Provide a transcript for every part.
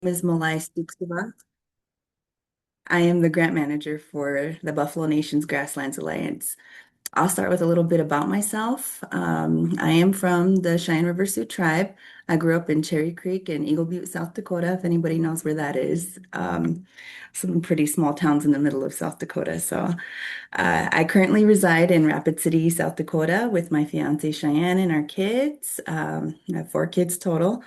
Ms. Mali Souksavath. I am the grant manager for the Buffalo Nations Grasslands Alliance. I'll start with a little bit about myself. I am from the Cheyenne River Sioux tribe. I grew up in Cherry Creek in Eagle Butte, South Dakota, if anybody knows where that is. Some pretty small towns in the middle of South Dakota. I currently reside in Rapid City, South Dakota, with my fiance Cheyenne and our kids. I have 4 kids total.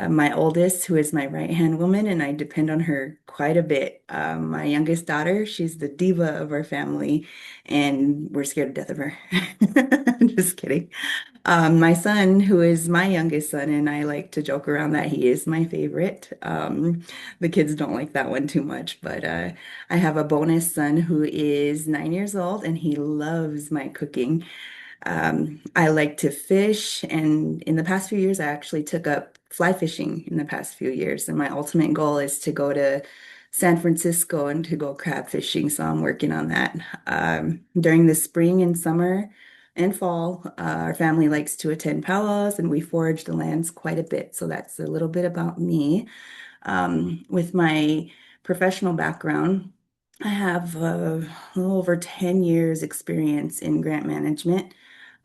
My oldest, who is my right-hand woman, and I depend on her quite a bit. My youngest daughter, she's the diva of our family, and we're scared to death of her. Just kidding. My son, who is my youngest son, and I like to joke around that he is my favorite. The kids don't like that one too much, but I have a bonus son who is 9 years old, and he loves my cooking. I like to fish, and in the past few years, I actually took up fly fishing in the past few years. And my ultimate goal is to go to San Francisco and to go crab fishing. So I'm working on that. During the spring and summer and fall, our family likes to attend powwows, and we forage the lands quite a bit. So that's a little bit about me. With my professional background, I have a little over 10 years experience in grant management.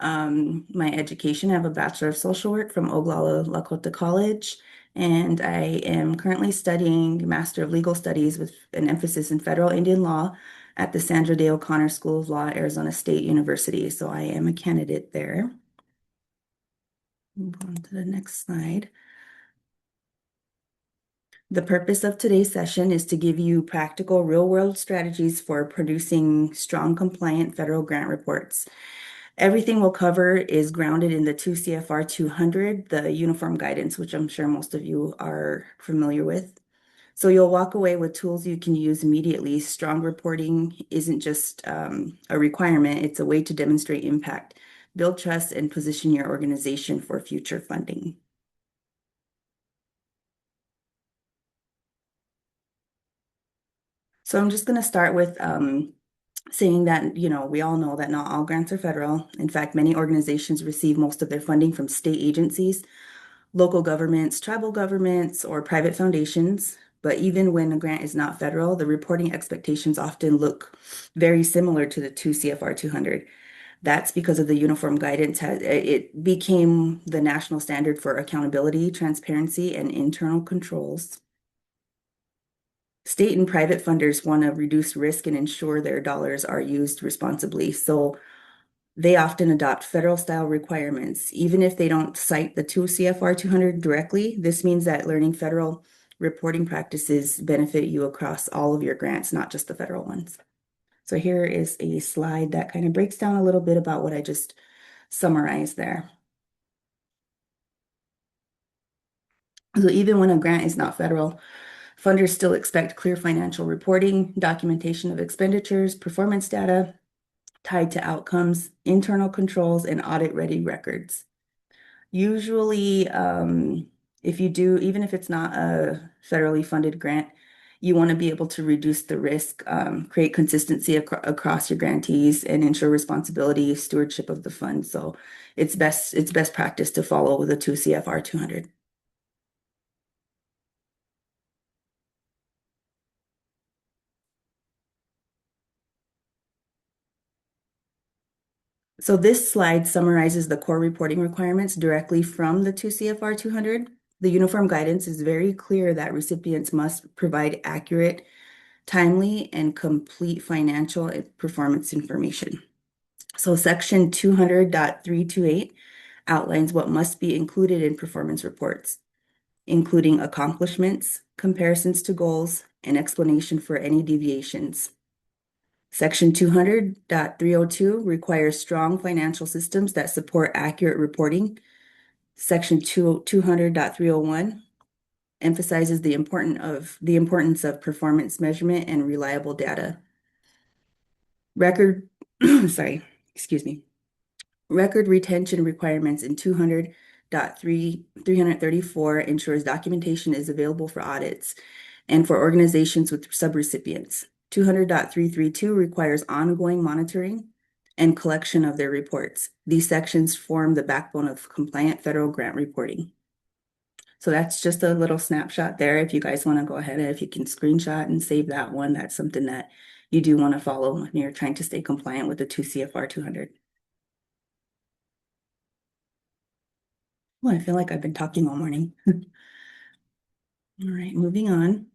My education, I have a Bachelor of Social Work from Oglala Lakota College, and I am currently studying Master of Legal Studies with an emphasis in federal Indian law at the Sandra Day O'Connor School of Law, Arizona State University. So I am a candidate there. Move on to the next slide. The purpose of today's session is to give you practical real-world strategies for producing strong, compliant federal grant reports. Everything we'll cover is grounded in the 2 CFR 200, the uniform guidance, which I'm sure most of you are familiar with. So you'll walk away with tools you can use immediately. Strong reporting isn't just a requirement, it's a way to demonstrate impact, build trust, and position your organization for future funding. So I'm just going to start with saying that, we all know that not all grants are federal. In fact, many organizations receive most of their funding from state agencies, local governments, tribal governments, or private foundations. But even when a grant is not federal, the reporting expectations often look very similar to the 2 CFR 200. That's because of the uniform guidance. It became the national standard for accountability, transparency, and internal controls. State and private funders want to reduce risk and ensure their dollars are used responsibly. So they often adopt federal style requirements. Even if they don't cite the 2 CFR 200 directly, this means that learning federal reporting practices benefit you across all of your grants, not just the federal ones. So here is a slide that kind of breaks down a little bit about what I just summarized there. So even when a grant is not federal, funders still expect clear financial reporting, documentation of expenditures, performance data tied to outcomes, internal controls, and audit-ready records. Usually, if you do, even if it's not a federally funded grant, you want to be able to reduce the risk, create consistency across your grantees, and ensure responsibility, stewardship of the fund. So it's best practice to follow the 2 CFR 200. So this slide summarizes the core reporting requirements directly from the 2 CFR 200. The uniform guidance is very clear that recipients must provide accurate, timely, and complete financial and performance information. So section 200.328 outlines what must be included in performance reports, including accomplishments, comparisons to goals, and explanation for any deviations. Section 200.302 requires strong financial systems that support accurate reporting. Section 200.301 emphasizes the importance of performance measurement and reliable data. Record, sorry, excuse me. Record retention requirements in 200.334 ensures documentation is available for audits and for organizations with subrecipients. 200.332 requires ongoing monitoring and collection of their reports. These sections form the backbone of compliant federal grant reporting. So that's just a little snapshot there. If you guys want to go ahead and if you can screenshot and save that one, that's something that you do want to follow when you're trying to stay compliant with the 2 CFR 200. Well, I feel like I've been talking all morning. All right, moving on.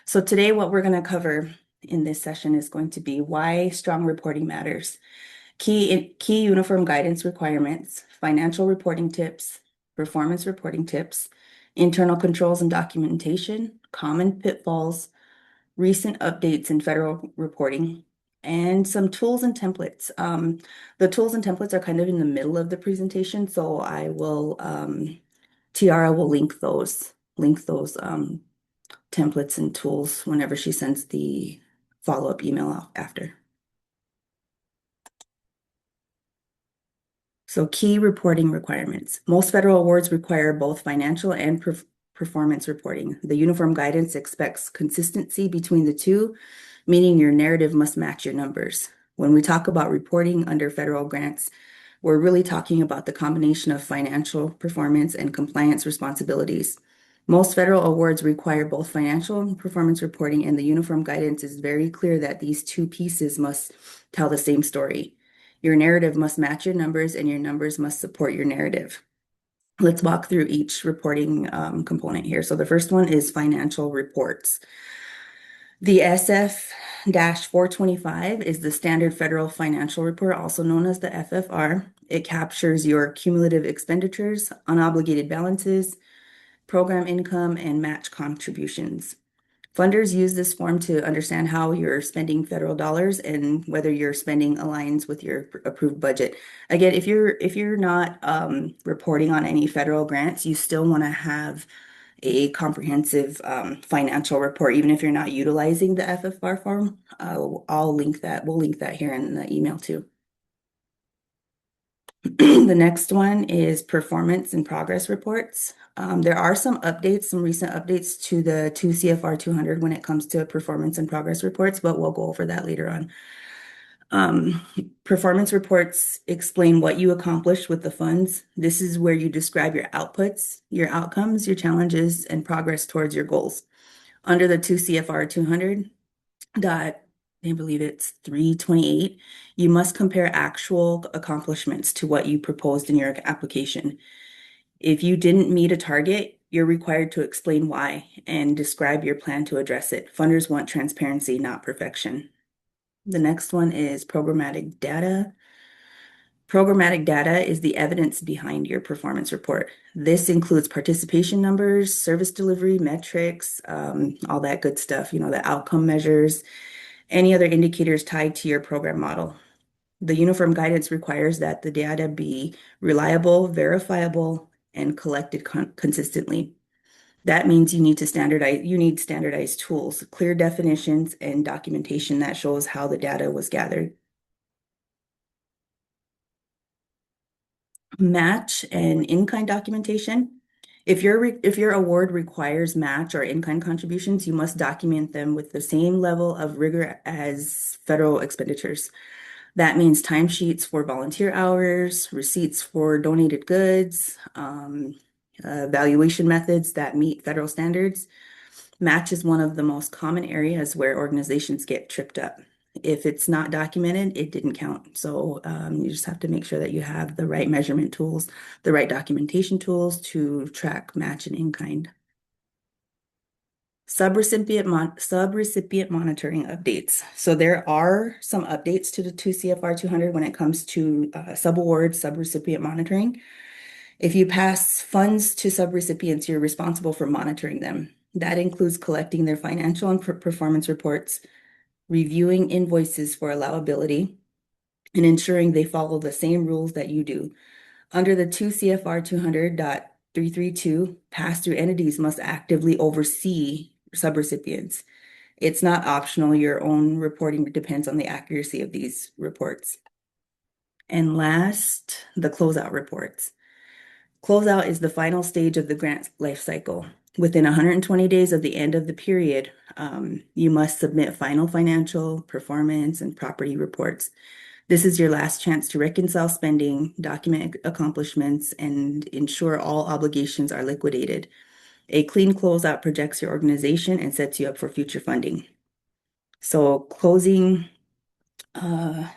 So today what we're going to cover in this session is going to be why strong reporting matters. Key uniform guidance requirements, financial reporting tips, performance reporting tips, internal controls and documentation, common pitfalls, recent updates in federal reporting, and some tools and templates. The tools and templates are kind of in the middle of the presentation, so I will, Tiara will link those templates and tools whenever she sends the follow-up email out after. So key reporting requirements. Most federal awards require both financial and performance reporting. The uniform guidance expects consistency between the two, meaning your narrative must match your numbers. When we talk about reporting under federal grants, we're really talking about the combination of financial performance and compliance responsibilities. Most federal awards require both financial and performance reporting, and the uniform guidance is very clear that these two pieces must tell the same story. Your narrative must match your numbers, and your numbers must support your narrative. Let's walk through each reporting component here. So the first one is financial reports. The SF-425 is the standard federal financial report, also known as the FFR. It captures your cumulative expenditures, unobligated balances, program income, and match contributions. Funders use this form to understand how you're spending federal dollars and whether your spending aligns with your approved budget. Again, if you're not reporting on any federal grants, you still want to have a comprehensive financial report, even if you're not utilizing the FFR form. I'll link that. We'll link that here in the email too. The next one is performance and progress reports. There are some recent updates to the 2 CFR 200 when it comes to performance and progress reports, but we'll go over that later on. Performance reports explain what you accomplished with the funds. This is where you describe your outputs, your outcomes, your challenges, and progress towards your goals. Under the 2 CFR 200 dot, I believe it's 328, you must compare actual accomplishments to what you proposed in your application. If you didn't meet a target, you're required to explain why and describe your plan to address it. Funders want transparency, not perfection. The next one is programmatic data. Programmatic data is the evidence behind your performance report. This includes participation numbers, service delivery metrics, all that good stuff, the outcome measures, any other indicators tied to your program model. The uniform guidance requires that the data be reliable, verifiable, and collected consistently. That means you need standardized tools, clear definitions, and documentation that shows how the data was gathered. Match and in-kind documentation. If your award requires match or in-kind contributions, you must document them with the same level of rigor as federal expenditures. That means timesheets for volunteer hours, receipts for donated goods, valuation methods that meet federal standards. Match is one of the most common areas where organizations get tripped up. If it's not documented, it didn't count. So you just have to make sure that you have the right measurement tools, the right documentation tools to track match and in-kind. Subrecipient monitoring updates. So there are some updates to the 2 CFR 200 when it comes to subaward subrecipient monitoring. If you pass funds to subrecipients, you're responsible for monitoring them. That includes collecting their financial and performance reports, reviewing invoices for allowability, and ensuring they follow the same rules that you do. Under the 2 CFR 200.332, pass-through entities must actively oversee subrecipients. It's not optional. Your own reporting depends on the accuracy of these reports. And last, the closeout reports. Closeout is the final stage of the grant life cycle. Within 120 days of the end of the period, you must submit final financial, performance, and property reports. This is your last chance to reconcile spending, document accomplishments, and ensure all obligations are liquidated. A clean closeout projects your organization and sets you up for future funding. So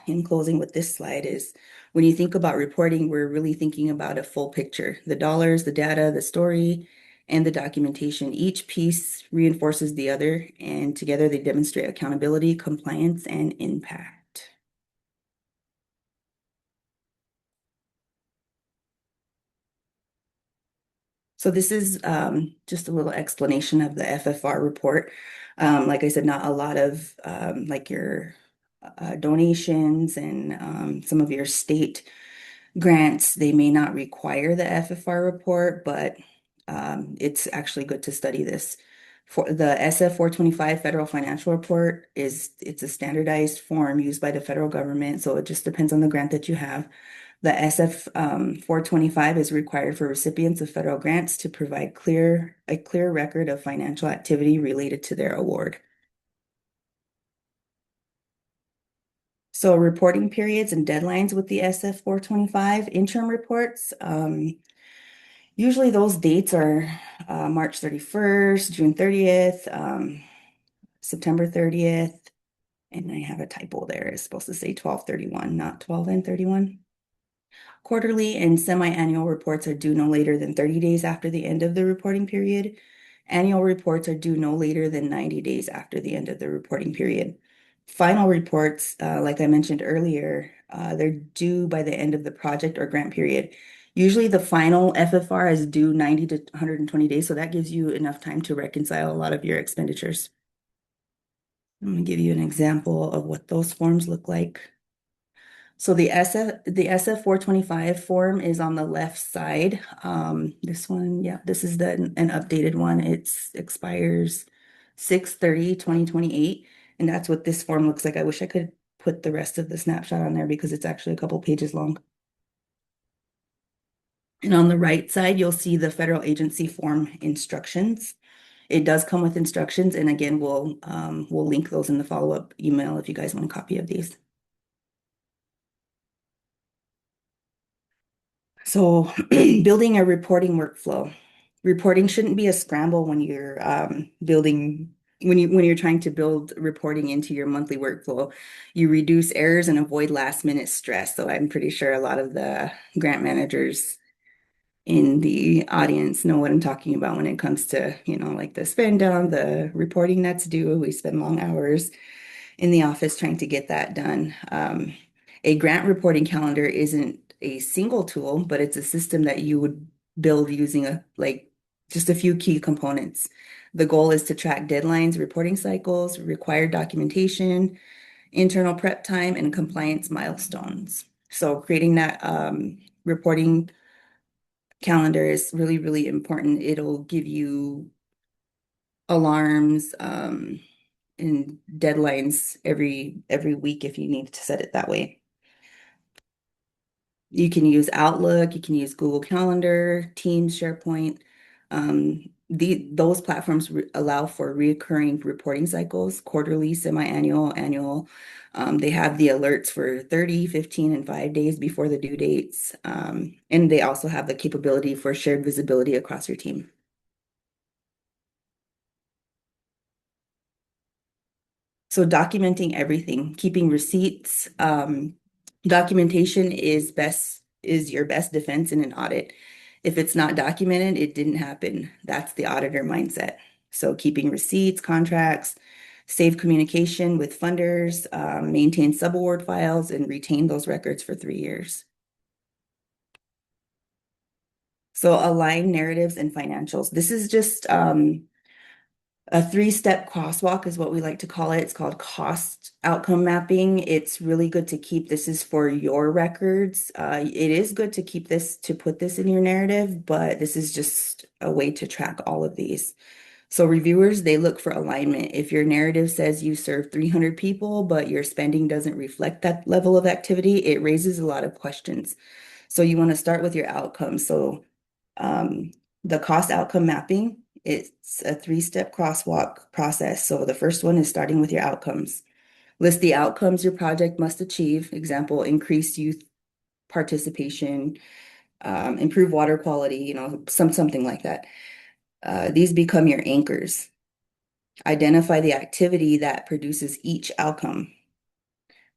in closing with this slide is when you think about reporting, we're really thinking about a full picture, the dollars, the data, the story, and the documentation. Each piece reinforces the other, and together they demonstrate accountability, compliance, and impact. So this is just a little explanation of the FFR report. Like I said, not a lot of like your donations and some of your state grants, they may not require the FFR report, but it's actually good to study this. For the SF 425 Federal Financial Report it's a standardized form used by the federal government, so it just depends on the grant that you have. The SF 425 is required for recipients of federal grants to provide a clear record of financial activity related to their award. So reporting periods and deadlines with the SF 425 interim reports. Usually those dates are March 31st, June 30th, September 30th, and I have a typo there. It's supposed to say 12/31, not 12 and 31. Quarterly and semi-annual reports are due no later than 30 days after the end of the reporting period. Annual reports are due no later than 90 days after the end of the reporting period. Final reports, like I mentioned earlier, they're due by the end of the project or grant period. Usually the final FFR is due 90 to 120 days, so that gives you enough time to reconcile a lot of your expenditures. I'm going to give you an example of what those forms look like. So the SF 425 form is on the left side. This one, yeah, this is an updated one. It expires 6/30/2028, and that's what this form looks like. I wish I could put the rest of the snapshot on there because it's actually a couple pages long. And on the right side, you'll see the federal agency form instructions. It does come with instructions, and again, we'll link those in the follow-up email if you guys want a copy of these. So building a reporting workflow. Reporting shouldn't be a scramble when you're when you're trying to build reporting into your monthly workflow. You reduce errors and avoid last minute stress. So I'm pretty sure a lot of the grant managers in the audience know what I'm talking about when it comes to, like the spend down, the reporting that's due. We spend long hours in the office trying to get that done. A grant reporting calendar isn't a single tool, but it's a system that you would build using just a few key components. The goal is to track deadlines, reporting cycles, required documentation, internal prep time, and compliance milestones. So creating that reporting calendar is really, really important. It'll give you alarms, and deadlines every week if you need to set it that way. You can use Outlook, you can use Google Calendar, Teams, SharePoint. Those platforms allow for recurring reporting cycles, quarterly, semi-annual, annual. They have the alerts for 30, 15, and 5 days before the due dates. And they also have the capability for shared visibility across your team. So documenting everything, keeping receipts, documentation is your best defense in an audit. If it's not documented, it didn't happen. That's the auditor mindset. So keeping receipts, contracts, save communication with funders, maintain subaward files, and retain those records for 3 years. So align narratives and financials. This is just a 3-step crosswalk is what we like to call it. It's called cost outcome mapping. It's really good to keep. This is for your records. It is good to keep this, to put this in your narrative, but this is just a way to track all of these. So reviewers, they look for alignment. If your narrative says you serve 300 people, but your spending doesn't reflect that level of activity, it raises a lot of questions. So you want to start with your outcomes. So the cost outcome mapping, it's a 3-step crosswalk process. So the first one is starting with your outcomes. List the outcomes your project must achieve. Example, increase youth participation, improve water quality, something like that. These become your anchors. Identify the activity that produces each outcome.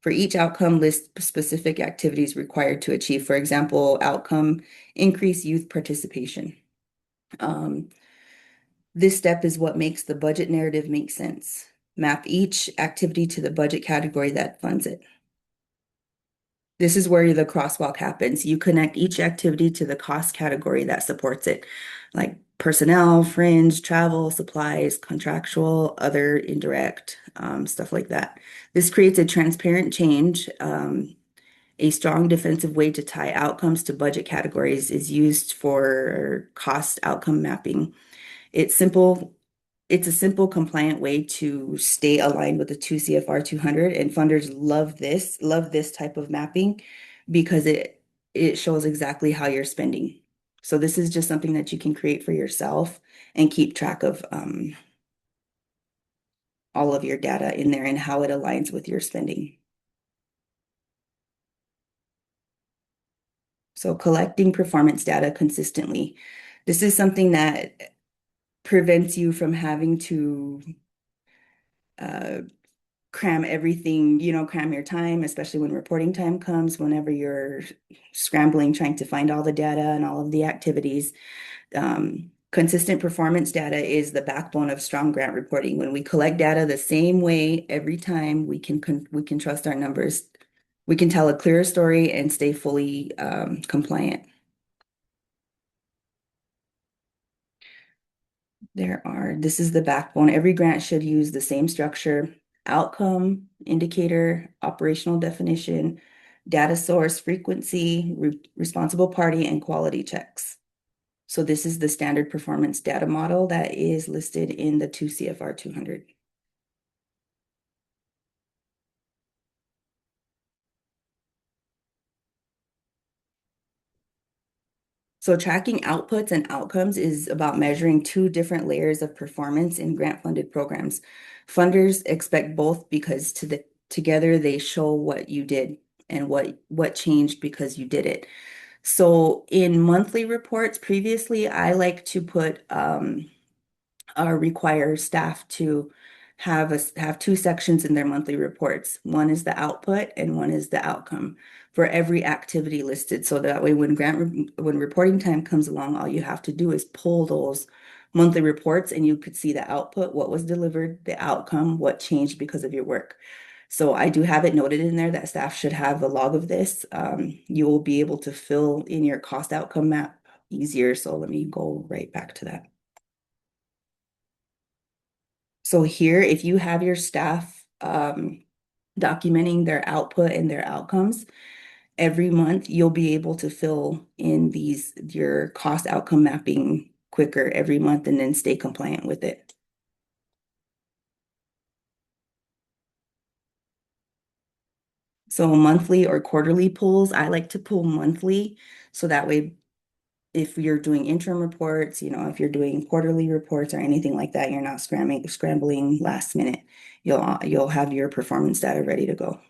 For each outcome, list specific activities required to achieve. For example, outcome, increase youth participation. Um, this step is what makes the budget narrative make sense. Map each activity to the budget category that funds it. This is where the crosswalk happens. You connect each activity to the cost category that supports it, like personnel, fringe, travel, supplies, contractual, other indirect, stuff like that. This creates a transparent change. A strong defensive way to tie outcomes to budget categories is used for cost outcome mapping. It's simple. It's a simple, compliant way to stay aligned with the 2 CFR 200, and funders love this type of mapping because it shows exactly how you're spending. So this is just something that you can create for yourself and keep track of all of your data in there and how it aligns with your spending. So collecting performance data consistently. This is something that prevents you from having to uh, cram everything, cram your time, especially when reporting time comes, whenever you're scrambling, trying to find all the data and all of the activities. Consistent performance data is the backbone of strong grant reporting. When we collect data the same way every time, we can trust our numbers. We can tell a clearer story and stay fully compliant. This is the backbone. Every grant should use the same structure: outcome, indicator, operational definition, data source, frequency, responsible party, and quality checks. So this is the standard performance data model that is listed in the 2 CFR 200. So tracking outputs and outcomes is about measuring two different layers of performance in grant-funded programs. Funders expect both because together they show what you did and what changed because you did it. So in monthly reports, previously, I like to put require staff to have two sections in their monthly reports. One is the output and one is the outcome for every activity listed. So that way when reporting time comes along, all you have to do is pull those monthly reports and you could see the output, what was delivered, the outcome, what changed because of your work. So I do have it noted in there that staff should have a log of this. You will be able to fill in your cost outcome map easier. So let me go right back to that. So here, if you have your staff documenting their output and their outcomes, every month you'll be able to fill in your cost outcome mapping quicker every month and then stay compliant with it. So monthly or quarterly pulls, I like to pull monthly. So that way, if you're doing interim reports, if you're doing quarterly reports or anything like that, you're not scrambling last minute. You'll have your performance data ready to go.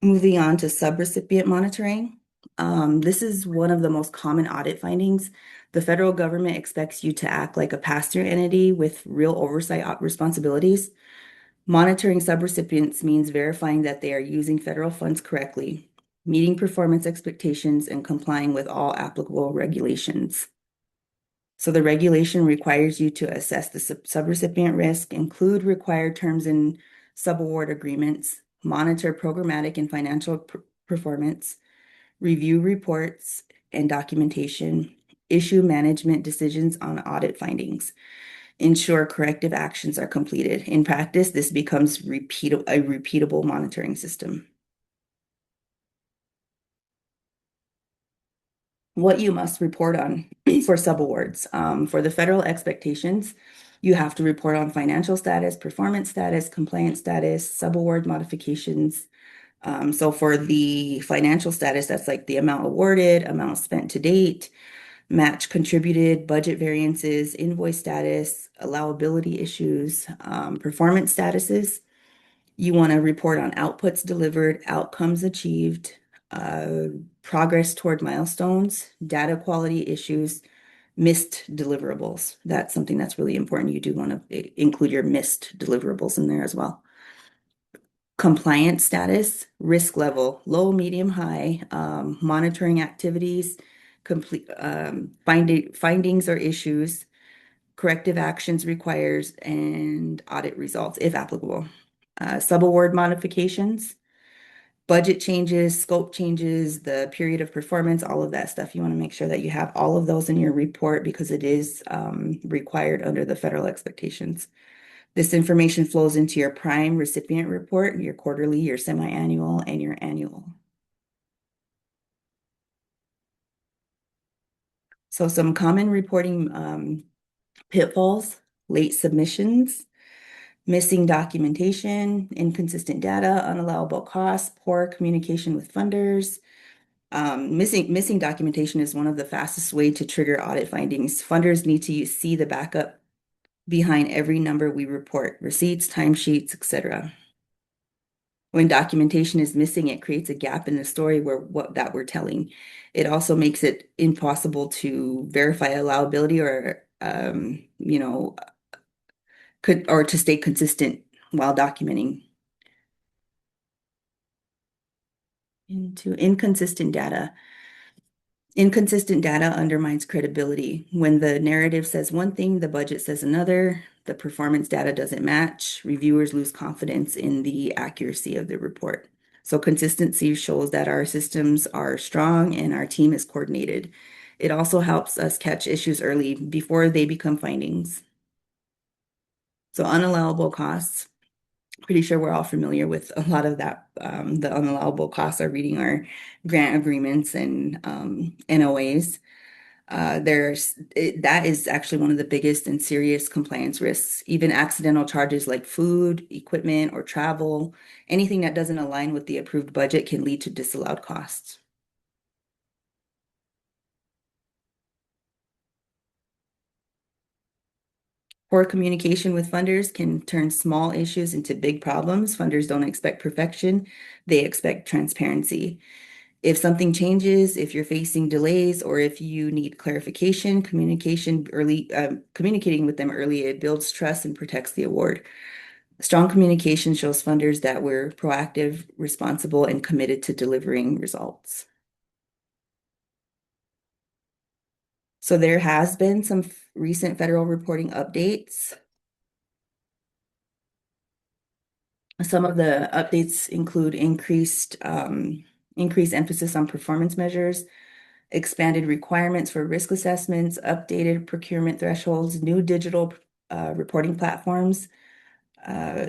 Moving on to subrecipient monitoring. This is one of the most common audit findings. The federal government expects you to act like a pass-through entity with real oversight responsibilities. Monitoring subrecipients means verifying that they are using federal funds correctly, meeting performance expectations, and complying with all applicable regulations. So the regulation requires you to assess the subrecipient risk, include required terms in subaward agreements, monitor programmatic and financial performance, review reports and documentation, issue management decisions on audit findings, ensure corrective actions are completed. In practice, this becomes a repeatable monitoring system. What you must report on for subawards. For the federal expectations, you have to report on financial status, performance status, compliance status, subaward modifications. So for the financial status, that's like the amount awarded, amount spent to date, match contributed, budget variances, invoice status, allowability issues, performance statuses. You want to report on outputs delivered, outcomes achieved, uh, progress toward milestones, data quality issues, missed deliverables. That's something that's really important. You do want to include your missed deliverables in there as well. Compliance status, risk level, low, medium, high, monitoring activities, complete findings or issues, corrective actions requires, and audit results if applicable. Subaward modifications, budget changes, scope changes, the period of performance, all of that stuff. You want to make sure that you have all of those in your report because it is required under the federal expectations. This information flows into your prime recipient report, your quarterly, your semi-annual, and your annual. So some common reporting pitfalls, late submissions, missing documentation, inconsistent data, unallowable costs, poor communication with funders. Missing documentation is one of the fastest way to trigger audit findings. Funders need to see the backup behind every number we report, receipts, timesheets, etc. When documentation is missing, it creates a gap in the story where what that we're telling. It also makes it impossible to verify allowability or could or to stay consistent while documenting. Into inconsistent data. Inconsistent data undermines credibility. When the narrative says one thing, the budget says another, the performance data doesn't match, reviewers lose confidence in the accuracy of the report. So consistency shows that our systems are strong and our team is coordinated. It also helps us catch issues early before they become findings. So unallowable costs. Pretty sure we're all familiar with a lot of that. The unallowable costs are reading our grant agreements and NOAs. That is actually one of the biggest and serious compliance risks. Even accidental charges like food, equipment, or travel, anything that doesn't align with the approved budget can lead to disallowed costs. Poor communication with funders can turn small issues into big problems. Funders don't expect perfection, they expect transparency. If something changes, if you're facing delays, or if you need clarification, communicating with them early, it builds trust and protects the award. Strong communication shows funders that we're proactive, responsible, and committed to delivering results. So there has been some recent federal reporting updates. Some of the updates include increased emphasis on performance measures, expanded requirements for risk assessments, updated procurement thresholds, new digital reporting platforms,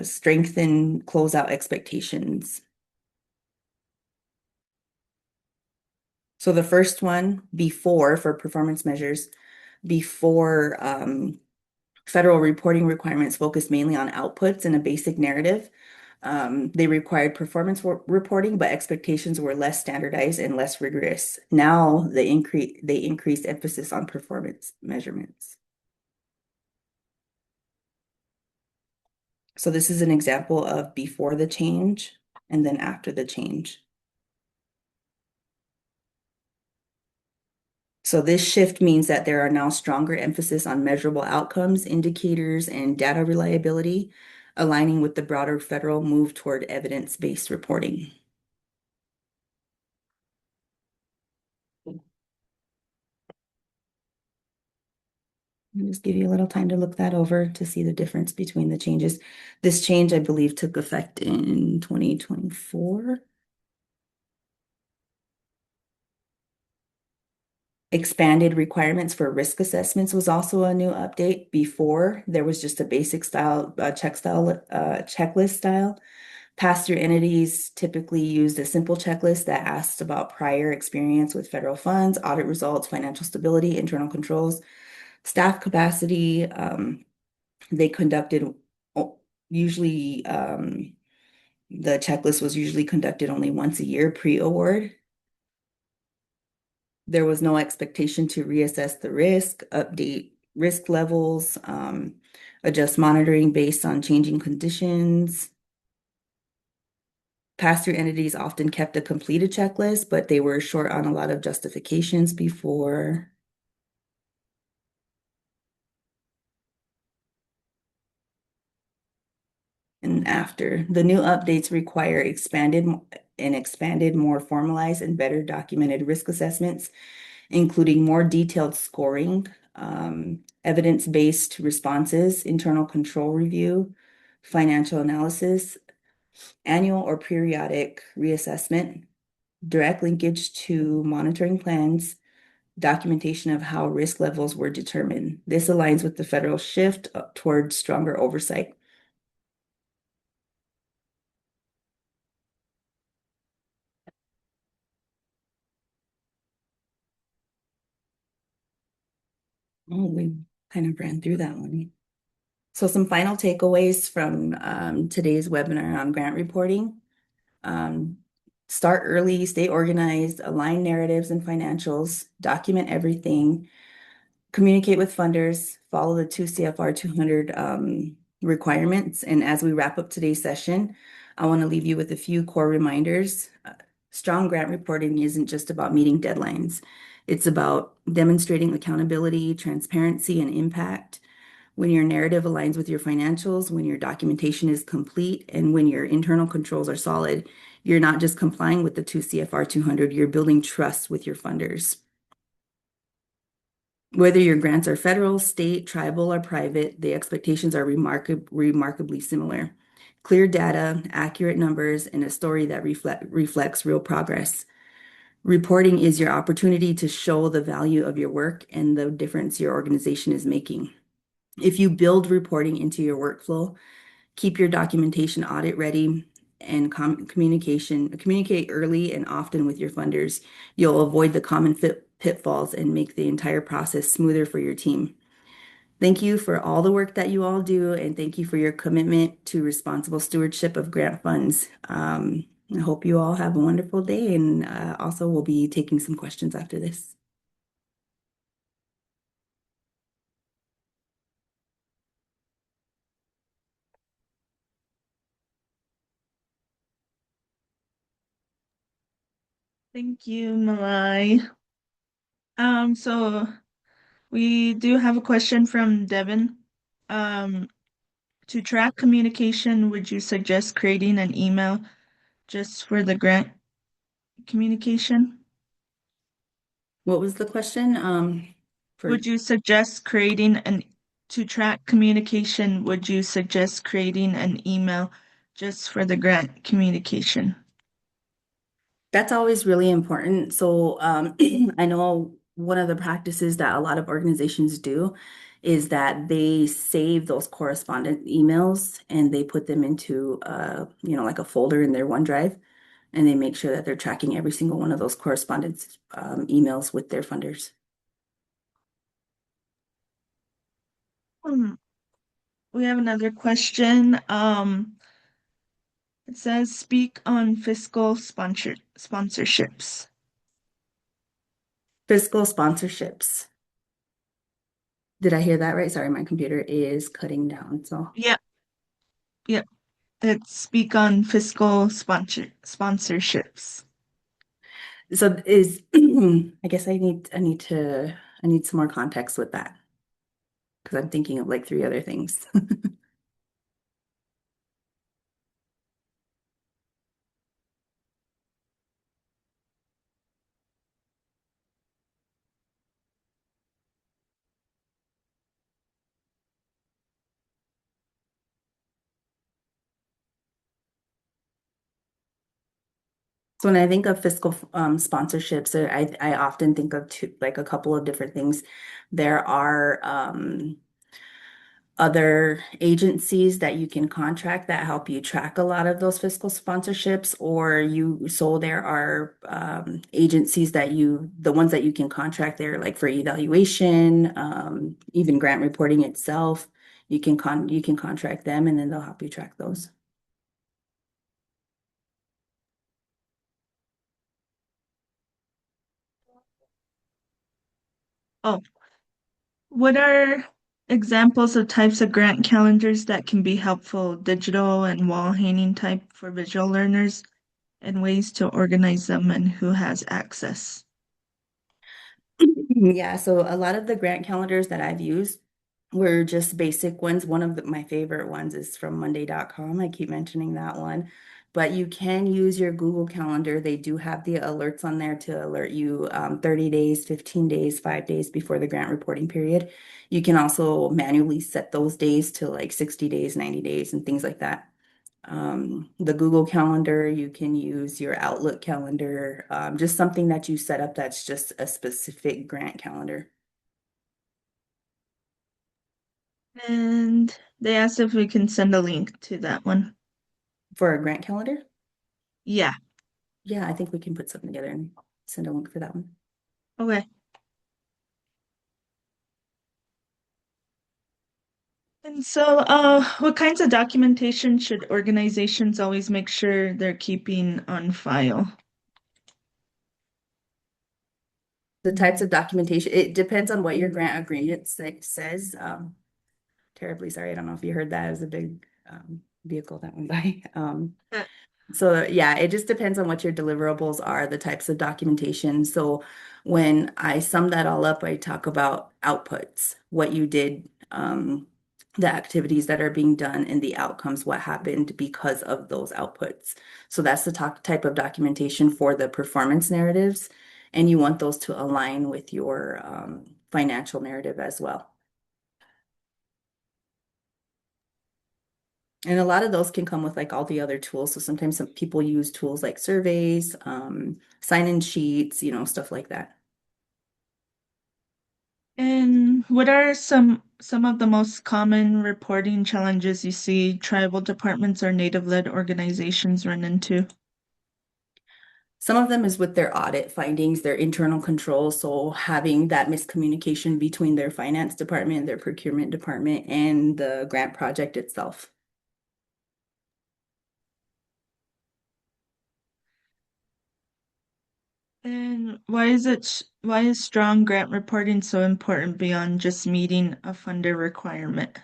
strengthen closeout expectations. So the first one before for performance measures, before federal reporting requirements focused mainly on outputs and a basic narrative. They required performance reporting, but expectations were less standardized and less rigorous. Now they increased emphasis on performance measurements. So this is an example of before the change and then after the change. So this shift means that there are now stronger emphasis on measurable outcomes, indicators, and data reliability, aligning with the broader federal move toward evidence-based reporting. I'll just give you a little time to look that over to see the difference between the changes. This change, I believe, took effect in 2024. Expanded requirements for risk assessments was also a new update. Before, there was just a basic style, checklist style. Pass-through entities typically used a simple checklist that asked about prior experience with federal funds, audit results, financial stability, internal controls, staff capacity. They conducted usually the checklist was usually conducted only once a year pre-award. There was no expectation to reassess the risk, update risk levels, adjust monitoring based on changing conditions. Pass-through entities often kept a completed checklist, but they were short on a lot of justifications before and after. The new updates require expanded, more formalized and better documented risk assessments, including more detailed scoring, evidence-based responses, internal control review, financial analysis, annual or periodic reassessment, direct linkage to monitoring plans, documentation of how risk levels were determined. This aligns with the federal shift towards stronger oversight. Oh, we kind of ran through that one. So some final takeaways from today's webinar on grant reporting. Um, Start early, stay organized, align narratives and financials, document everything, communicate with funders, follow the 2 CFR 200 requirements. And as we wrap up today's session, I want to leave you with a few core reminders. Strong grant reporting isn't just about meeting deadlines. It's about demonstrating accountability, transparency, and impact. When your narrative aligns with your financials, when your documentation is complete, and when your internal controls are solid, you're not just complying with the 2 CFR 200, you're building trust with your funders. Whether your grants are federal, state, tribal, or private, the expectations are remarkably similar. Clear data, accurate numbers, and a story that reflects real progress. Reporting is your opportunity to show the value of your work and the difference your organization is making. If you build reporting into your workflow, keep your documentation audit ready, and communicate early and often with your funders, you'll avoid the common pitfalls and make the entire process smoother for your team. Thank you for all the work that you all do, and thank you for your commitment to responsible stewardship of grant funds. I hope you all have a wonderful day, and also we'll be taking some questions after this. Thank you, Malai. So we do have a question from Devin. Um, to track communication, would you suggest creating an email just for the grant communication? What was the question? Would you suggest creating an to track communication, would you suggest creating an email just for the grant communication? That's always really important. So I know one of the practices that a lot of organizations do is that they save those correspondent emails and they put them into like a folder in their OneDrive, and they make sure that they're tracking every single one of those correspondence emails with their funders. Hmm. We have another question. It says speak on fiscal sponsorships. Fiscal sponsorships. Did I hear that right? Sorry, my computer is cutting down. So Yep, yep. It's speak on fiscal sponsorships. so is I guess I need some more context with that because I'm thinking of like three other things. So when I think of fiscal sponsorships, I often think of like a couple of different things. There are other agencies that you can contract that help you track a lot of those fiscal sponsorships, or so there are agencies the ones that you can contract there, like for evaluation, even grant reporting itself. You can contract them, and then they'll help you track those. Oh, what are examples of types of grant calendars that can be helpful, digital and wall hanging type for visual learners, and ways to organize them and who has access? Yeah, so a lot of the grant calendars that I've used were just basic ones. One of my favorite ones is from Monday.com. I keep mentioning that one. But you can use your Google Calendar. They do have the alerts on there to alert you 30 days, 15 days, 5 days before the grant reporting period. You can also manually set those days to like 60 days, 90 days, and things like that. The Google Calendar, you can use your Outlook calendar, just something that you set up that's just a specific grant calendar. And they asked if we can send a link to that one. For a grant calendar, Yeah, yeah, I think we can put something together and send a link for that one. okay. And so, what kinds of documentation should organizations always make sure they're keeping on file? The types of documentation, it depends on what your grant agreement says. Terribly sorry, I don't know if you heard that as a big vehicle that went by. Uh, So yeah, it just depends on what your deliverables are, the types of documentation. So when I sum that all up, I talk about outputs, what you did, the activities that are being done and the outcomes, what happened because of those outputs. So that's the type of documentation for the performance narratives. And you want those to align with your financial narrative as well. And a lot of those can come with like all the other tools. So sometimes some people use tools like surveys, sign-in sheets, stuff like that. And what are some of the most common reporting challenges you see tribal departments or native-led organizations run into? Some of them is with their audit findings, their internal controls. So having that miscommunication between their finance department, their procurement department, and the grant project itself. And why is strong grant reporting so important beyond just meeting a funder requirement?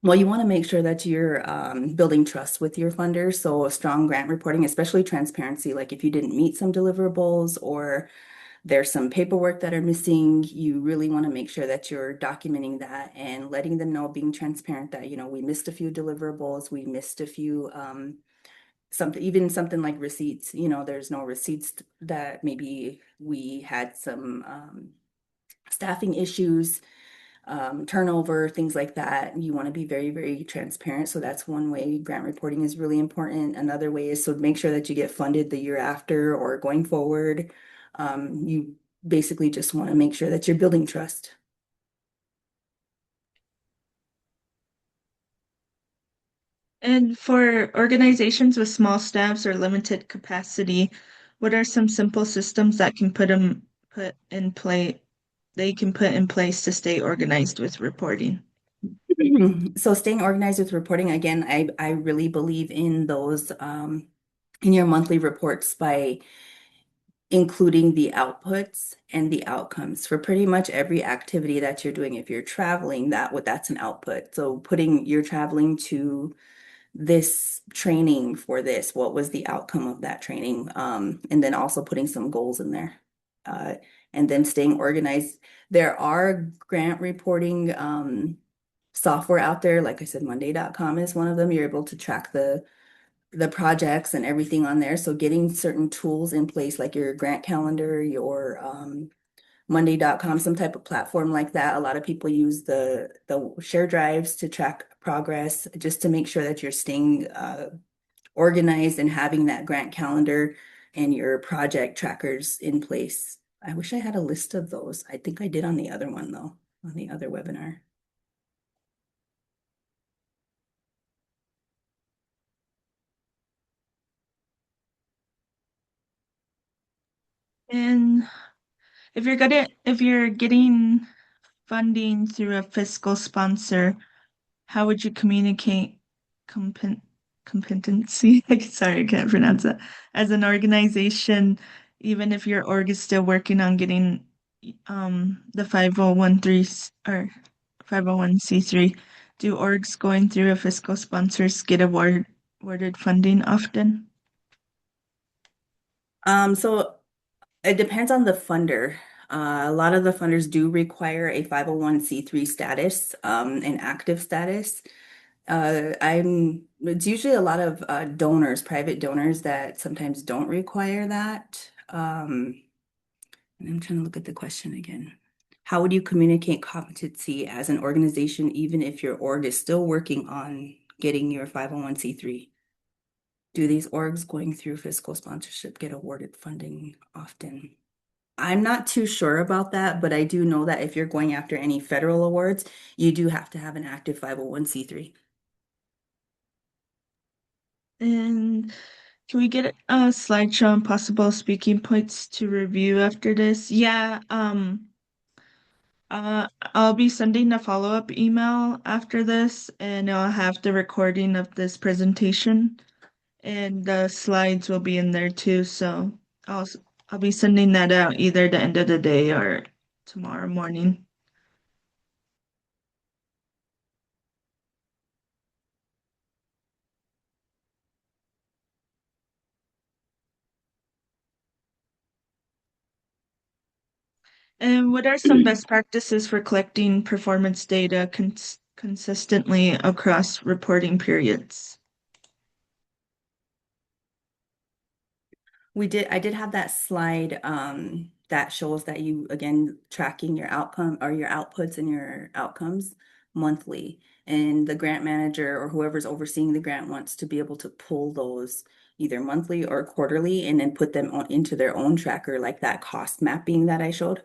Well, you want to make sure that you're building trust with your funders. So a strong grant reporting, especially transparency, like if you didn't meet some deliverables or there's some paperwork that are missing, you really want to make sure that you're documenting that and letting them know, being transparent that, we missed a few deliverables, we missed a few something, even something like receipts, there's no receipts that maybe we had some staffing issues, turnover, things like that. You want to be very, very transparent. So that's one way grant reporting is really important. Another way is so make sure that you get funded the year after or going forward. You basically just want to make sure that you're building trust. And for organizations with small staffs or limited capacity, what are some simple systems that can put in play they can put in place to stay organized with reporting? So staying organized with reporting, again, I really believe in those in your monthly reports by including the outputs and the outcomes for pretty much every activity that you're doing. If you're traveling, that's an output. So putting you're traveling to this training for this, what was the outcome of that training? And then also putting some goals in there. Uh, and then staying organized. There are grant reporting software out there. Like I said, Monday.com is one of them. You're able to track the projects and everything on there. So getting certain tools in place, like your grant calendar, your Monday.com, some type of platform like that. A lot of people use the share drives to track progress, just to make sure that you're staying organized and having that grant calendar and your project trackers in place. I wish I had a list of those. I think I did on the other one though, on the other webinar. And if you're getting funding through a fiscal sponsor, how would you communicate compen competency? Sorry, I can't pronounce that. As an organization even if your org is still working on getting the 5013 or 501(c)(3. Do orgs going through a fiscal sponsors get awarded funding often? So it depends on the funder. A lot of the funders do require a 501(c)(3 status, an active status. It's usually a lot of donors, private donors that sometimes don't require that. I'm trying to look at the question again. How would you communicate competency as an organization, even if your org is still working on getting your 501(c)(3? Do these orgs going through fiscal sponsorship get awarded funding often? I'm not too sure about that, but I do know that if you're going after any federal awards, you do have to have an active 501(c)(3). And can we get a slideshow on possible speaking points to review after this? Yeah, I'll be sending a follow-up email after this, and I'll have the recording of this presentation, and the slides will be in there too. So I'll be sending that out either the end of the day or tomorrow morning. And what are some best practices for collecting performance data consistently across reporting periods? I did have that slide that shows that you again tracking your outcome or your outputs and your outcomes monthly. And the grant manager or whoever's overseeing the grant wants to be able to pull those either monthly or quarterly and then put them into their own tracker, like that cost mapping that I showed.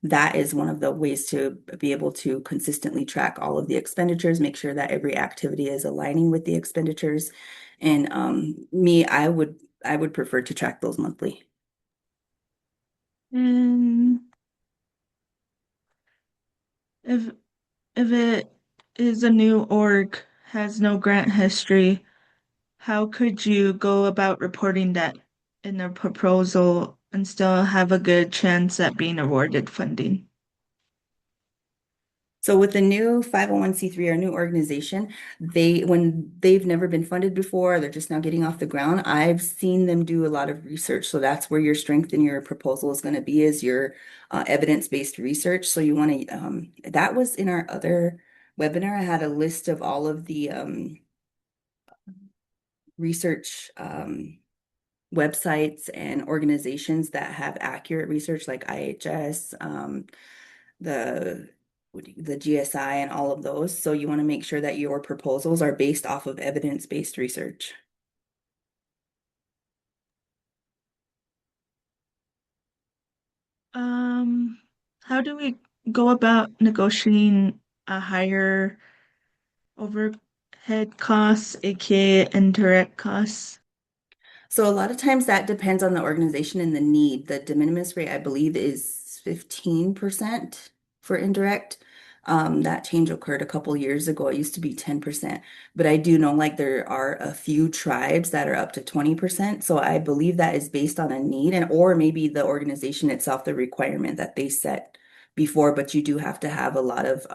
That is one of the ways to be able to consistently track all of the expenditures, make sure that every activity is aligning with the expenditures. And I would prefer to track those monthly. And if if it is a new org, has no grant history, how could you go about reporting that in a proposal and still have a good chance at being awarded funding? So with the new 501(c)(3 or new organization, when they've never been funded before, they're just now getting off the ground. I've seen them do a lot of research. So that's where your strength in your proposal is going to be is your evidence-based research. So you want to, that was in our other webinar. I had a list of all of the research websites and organizations that have accurate research like IHS, the the GSI and all of those. So you want to make sure that your proposals are based off of evidence-based research. Um, how do we go about negotiating a higher overhead costs, aka indirect costs? So a lot of times that depends on the organization and the need. The de minimis rate, I believe, is 15% for indirect. That change occurred a couple years ago. It used to be 10%. But I do know like there are a few tribes that are up to 20%. So I believe that is based on a need and or maybe the organization itself, the requirement that they set before, but you do have to have a lot of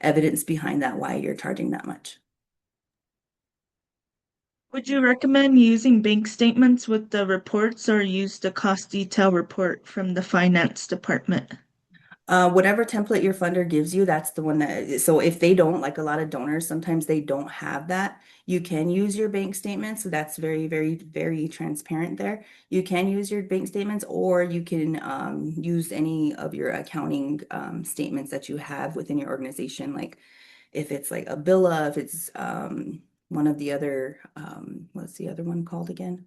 evidence behind that why you're charging that much. Would you recommend using bank statements with the reports or use the cost detail report from the finance department? Whatever template your funder gives you, that's the one that, so if they don't, like a lot of donors, sometimes they don't have that. You can use your bank statements. So that's very, very, very transparent there. You can use your bank statements or you can use any of your accounting statements that you have within your organization. Like if it's like a BILA, if it's one of the other, what's the other one called again?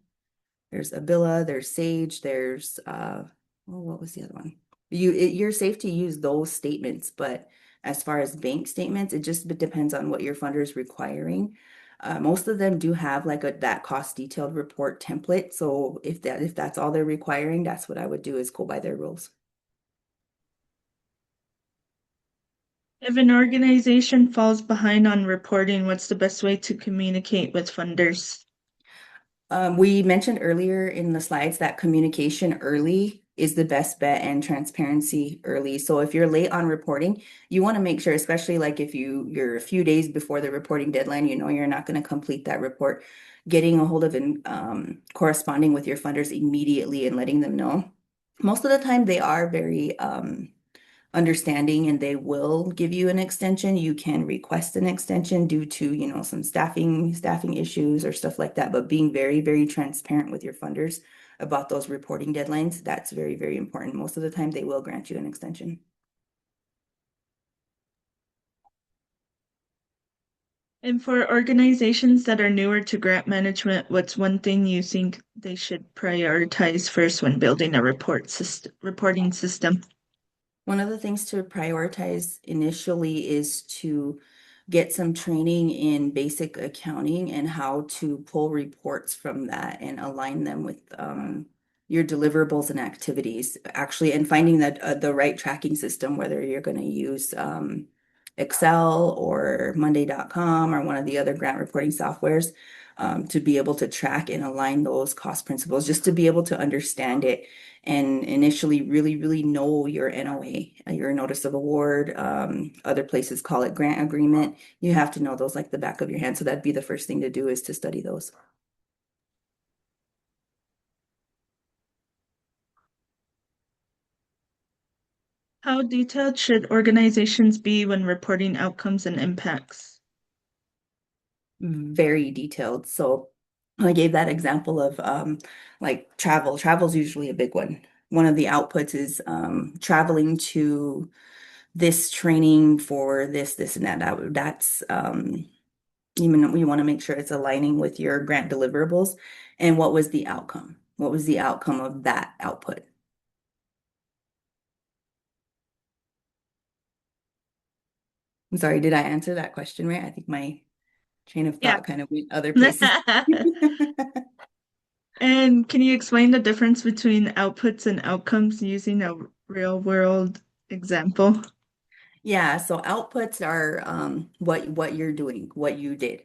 There's Abila, there's Sage, there's oh, what was the other one? You're safe to use those statements, but as far as bank statements, it just depends on what your funder is requiring. Most of them do have like that cost detailed report template. So if that's all they're requiring, that's what I would do is go by their rules. If an organization falls behind on reporting, what's the best way to communicate with funders? We mentioned earlier in the slides that communication early is the best bet and transparency early. So if you're late on reporting, you want to make sure, especially like if you're a few days before the reporting deadline, you know you're not going to complete that report, getting a hold of and corresponding with your funders immediately and letting them know. Most of the time they are very understanding and they will give you an extension. You can request an extension due to, you know, some staffing issues or stuff like that. But being very, very transparent with your funders about those reporting deadlines, that's very, very important. Most of the time they will grant you an extension. And for organizations that are newer to grant management, what's one thing you think they should prioritize first when building a reporting system? One of the things to prioritize initially is to get some training in basic accounting and how to pull reports from that and align them with your deliverables and activities, actually, and finding that the right tracking system, whether you're going to use Excel or Monday.com or one of the other grant reporting softwares, to be able to track and align those cost principles, just to be able to understand it and initially really, really know your NOA, your notice of award. Other places call it grant agreement. You have to know those like the back of your hand. So that'd be the first thing to do is to study those. How detailed should organizations be when reporting outcomes and impacts? Very detailed. So I gave that example of like travel. Travel's usually a big one. One of the outputs is traveling to this training for this, and that. That's even you want to make sure it's aligning with your grant deliverables and what was the outcome? What was the outcome of that output? I'm sorry, did I answer that question right? I think my train of Yeah. thought kind of went other places. And can you explain the difference between outputs and outcomes using a real world example? Yeah, so outputs are what you're doing, what you did.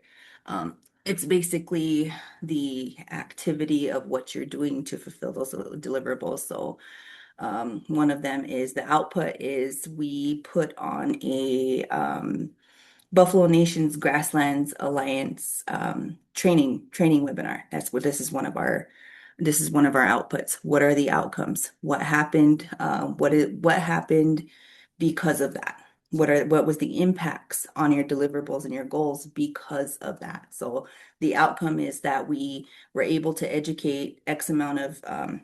It's basically the activity of what you're doing to fulfill those deliverables. So one of them is the output is we put on a Buffalo Nations Grasslands Alliance training webinar. That's what this is one of our outputs. What are the outcomes? What happened? What happened because of that? What was the impacts on your deliverables and your goals because of that? So the outcome is that we were able to educate X amount of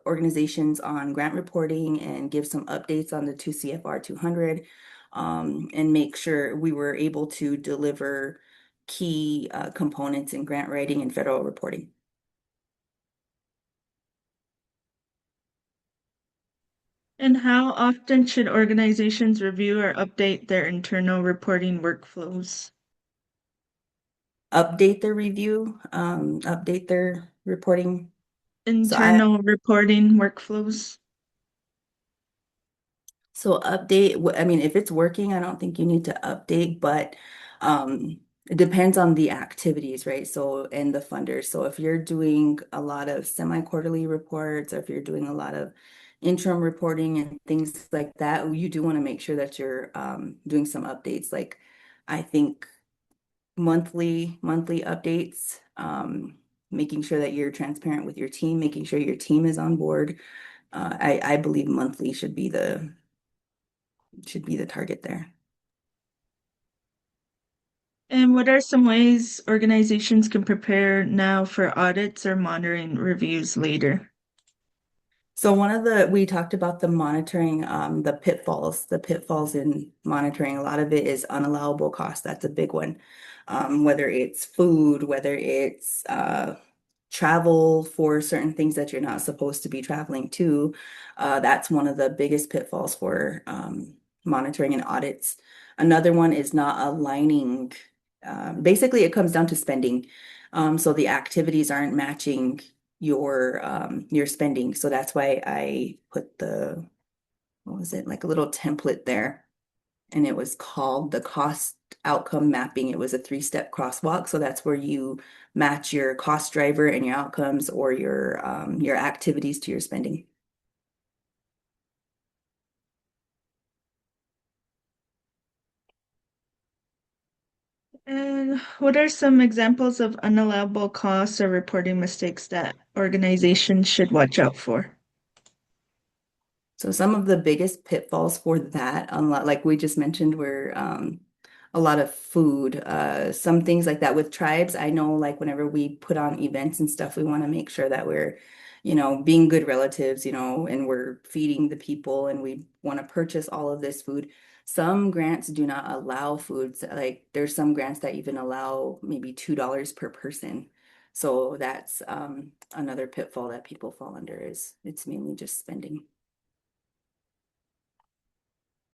organizations on grant reporting and give some updates on the 2 CFR 200, and make sure we were able to deliver key components in grant writing and federal reporting. And how often should organizations review or update their internal reporting workflows? Update their review, update their reporting. So I Internal reporting workflows. So update, I mean, if it's working, I don't think you need to update, but it depends on the activities, right? So, and the funders. So if you're doing a lot of semi-quarterly reports, or if you're doing a lot of interim reporting and things like that, you do want to make sure that you're doing some updates. Like I think monthly updates, making sure that you're transparent with your team, making sure your team is on board. I believe monthly should be the target there. And what are some ways organizations can prepare now for audits or monitoring reviews later? So we talked about the monitoring, the pitfalls in monitoring. A lot of it is unallowable cost. That's a big one. Whether it's food, whether it's travel for certain things that you're not supposed to be traveling to. That's one of the biggest pitfalls for monitoring and audits. Another one is not aligning. Basically, it comes down to spending. So the activities aren't matching your spending. So that's why I put what was it, like a little template there. and it was called the cost outcome mapping. It was a three-step crosswalk. So that's where you match your cost driver and your outcomes or your activities to your spending. And what are some examples of unallowable costs or reporting mistakes that organizations should watch out for? So some of the biggest pitfalls for that, like we just mentioned, were a lot of food. Some things like that with tribes. I know, like whenever we put on events and stuff, we want to make sure that we're, being good relatives, and we're feeding the people, and we want to purchase all of this food. Some grants do not allow foods. Like there's some grants that even allow maybe $2 per person. So that's another pitfall that people fall under is it's mainly just spending.